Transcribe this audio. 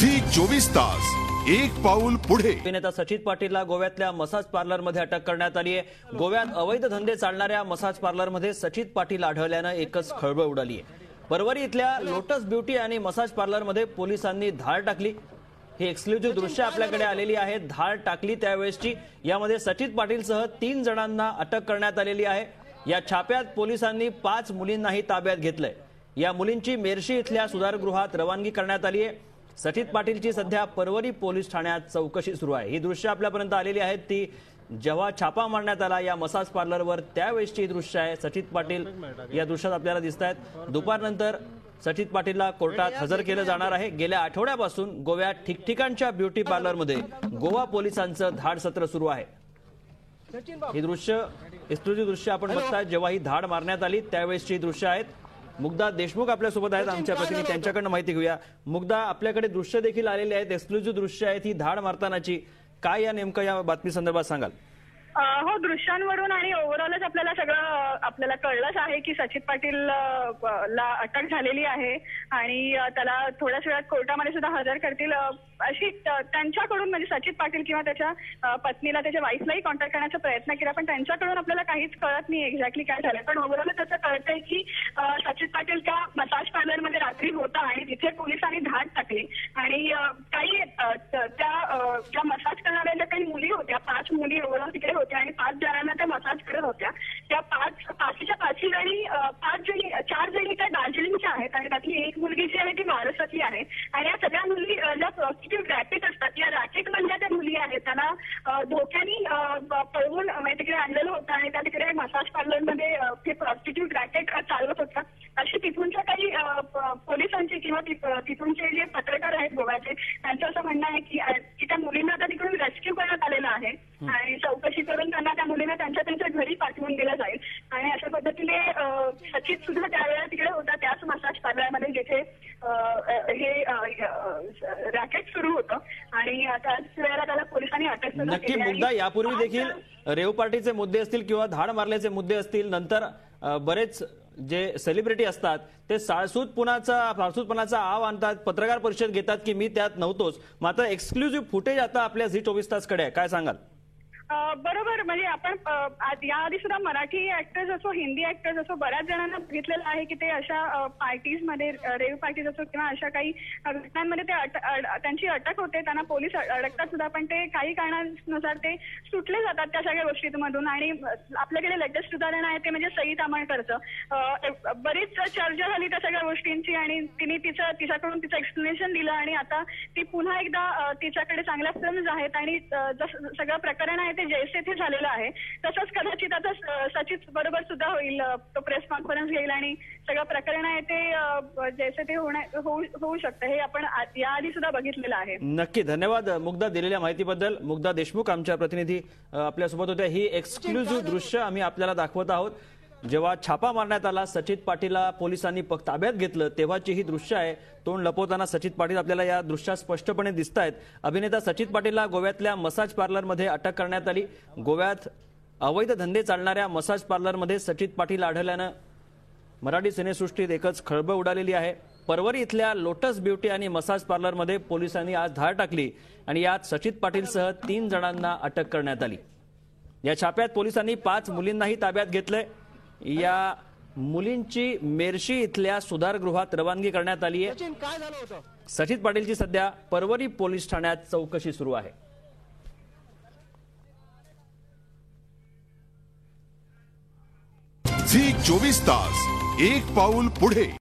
Zee 24 तास एक पाऊल पुढे। अभिनेता सचित पाटीलला गोव्यातल्या मसाज पार्लरमध्ये अटक करण्यात आली आहे। गोव्यात अवैध धंदे चालणाऱ्या मसाज पार्लरमध्ये सचित पाटील आढळल्यानं एकच खळबळ उडाली आहे। परवरी इथल्या लोटस ब्युटी आणि मसाज पार्लरमध्ये पोलिसांनी धाड टाकली। ही एक्सक्लुझिव्ह दृश्य आपल्याकडे आलेली आहेत। धाड टाकली त्यावेळेसची। यामध्ये सचित पाटीलसह 3 जणांना अटक करण्यात आलेली आहे। या छाप्यात पोलिसांनी 5 मुलींनाही ताब्यात घेतलंय। या मुलींची मेर्शी इथल्या सुधारगृहात रवानगी करण्यात आली आहे। सचित पाटीलची सध्या परवरी पोलीस ठाण्यात चौकशी सुरू आहे। ही दृश्य आपल्यापर्यंत आलेली आहेत। ती जेव्हा छापा मारण्यात आला या मसाज पार्लरवर त्यावेळेसची दृश्य आहे। सचित पाटील या दृश्यात आपल्याला दिसतायत। दुपारनंतर सचित पाटीलला कोर्टात हजर केलं जाणार आहे। गेल्या आठवड्यापासून गोव्यात ठिकठिकाणच्या ब्युटी पार्लरमध्ये गोवा पोलिसांचं धाड सत्र सुरू आहे। ही दृश्य एक्सक्लुझिव्ह दृश्य आपण बघताय। जेव्हा ही धाड मारण्यात आली त्यावेळेसची दृश्य आहेत। मुग्धा देशमुख आपल्यासोबत आहेत, आमच्या प्रतिनिधी, त्यांच्याकडून माहिती घेऊया। मुग्धा, आपल्याकडे दृश्य देखील आलेले आहेत, एक्सक्लुझिव्ह दृश्य आहेत ही धाड मारतानाची। काय या नेमकं या बातमी संदर्भात सांगाल? हो, दृश्यांवरून आणि ओव्हरऑलच आपल्याला कळलंच आहे की सचित पाटील ला अटक झालेली आहे आणि त्याला थोड्याच वेळात कोर्टामध्ये सुद्धा हजर करतील अशी त्यांच्याकडून, म्हणजे सचित पाटील किंवा त्याच्या पत्नीला, त्याच्या वाईफलाही कॉन्टॅक्ट करण्याचा प्रयत्न केला, पण त्यांच्याकडून आपल्याला काहीच कळत नाही एक्झॅक्टली काय झालं। पण ओव्हरऑल त्याचं कळतंय की सचित पाटील त्या मसाज पार्लरमध्ये रात्री होता आणि तिथे पोलिसांनी धाड टाकली आणि काही त्या मसाज करणाऱ्या ज्या काही मुली होत्या, 5 मुली ओव्हरऑल तिकडे होत्या आणि 5 जणांना त्या मसाज करत होत्या। त्या 5 जणी 4 जणी त्या दार्जिलिंगच्या आहेत आणि त्यातली एक मुलगी जी आहे ती महाराष्ट्रातली आहे आणि या सगळ्या मुली ज्या प्रॉस्टिट्यूट रॅकेट असतात, या रॅकेट मधल्या त्या मुली आहेत, त्यांना धोक्याने पळवून तिकडे आणलेलं होतं आणि त्या तिकडे मसाज पार्लरमध्ये ते प्रॉस्टिट्यूट रॅकेट चालवत होता। अशी तिथूनच्या काही पोलिसांची किंवा तिथूनचे जे पत्रकार आहेत गोव्याचे, त्यांचं असं म्हणणं आहे की त्या मुलींना आता तिकडून रेस्क्यू करण्यात आलेलं आहे आणि चौकशी करून त्यांना, त्या मुलींना त्यांच्या घरी पाठवून दिलं जाईल आणि अशा पद्धतीने सचित सुद्धा त्यावेळेला तिकडे होता त्याच मसाज पार्लरमध्ये जिथे हे रॅकेट सुरू होतं आणि त्याच वेळेला त्याला पोलिसांनी अटक सुद्धा केली। नक्की मुद्दा, यापूर्वी देखील रेव पार्टीचे मुद्दे असतील किंवा धाड मारल्याचे मुद्दे असतील, नंतर बरेच जे सेलिब्रिटी असतात ते फारसूदपणाचा आव आणतात, पत्रकार परिषद घेतात की मी त्यात नव्हतोच। मात्र एक्सक्लुझिव्ह फुटेज आता आपल्या झी 24 तास कडे आहे, काय सांगाल? बरोबर, म्हणजे आपण याआधी सुद्धा मराठी ऍक्टर्स असो, हिंदी ऍक्टर्स असो, बऱ्याच जणांना बघितलेलं आहे की ते अशा पार्टीजमध्ये, रेव्ह पार्टीज असो किंवा अशा काही घटनांमध्ये त्यांची अटक होते, त्यांना पोलीस अडकतात सुद्धा, पण ते काही कारणानुसार ते सुटले जातात त्या सगळ्या गोष्टींमधून। आणि आपल्याकडे लेटेस्ट उदाहरण आहे ते म्हणजे सई तामणकरचं। बरीच चर्चा झाली त्या सगळ्या गोष्टींची आणि तिने तिच्याकडून तिचं एक्सप्लेनेशन दिलं आणि आता ती पुन्हा एकदा तिच्याकडे चांगल्या फिल्म्स आहेत आणि सगळं प्रकरण आहे ते जैसे थे झालेलं आहे। तसंच कदाचित आता सचित बरोबर सुद्धा होईल, तो प्रेस कॉन्फरन्स घेईल आणि सगळं प्रकरण आहे ते जैसे ते होऊ शकतं, हे आपण याआधी सुद्धा बघितलेलं आहे। नक्की, धन्यवाद मुग्धा दिलेल्या माहितीबद्दल। मुग्धा देशमुख आमच्या प्रतिनिधी आपल्यासोबत होत्या। ही एक्सक्लुझिव्ह दृश्य आम्ही आपल्याला दाखवत आहोत। जेव्हा छापा मारण्यात आला, सचित पाटीलला पोलिसांनी ताब्यात घेतलं, तेव्हाची ही दृश्य आहे। तोंड लपवताना सचित पाटील आपल्याला या दृश्यात स्पष्टपणे दिसतायत। अभिनेता सचित पाटीलला गोव्यातल्या मसाज पार्लरमध्ये अटक करण्यात आली। गोव्यात अवैध धंदे चालणाऱ्या मसाज पार्लरमध्ये सचित पाटील आढळल्यानं मराठी सिनेसृष्टीत एकच खळबळ उडालेली आहे। परवरी इथल्या लोटस ब्युटी आणि मसाज पार्लरमध्ये पोलिसांनी आज धाड टाकली आणि यात सचित पाटीलसह 3 जणांना अटक करण्यात आली। या छाप्यात पोलिसांनी 5 मुलींनाही ताब्यात घेतलंय। या मुलींची मेर्शी इथल्या सुधारगृहात रवानगी करण्यात आली आहे। सचित पाटीलची सध्या परवरी पोलीस ठाण्यात चौकशी सुरू आहे। झी 24 तास एक पाऊल पुढे।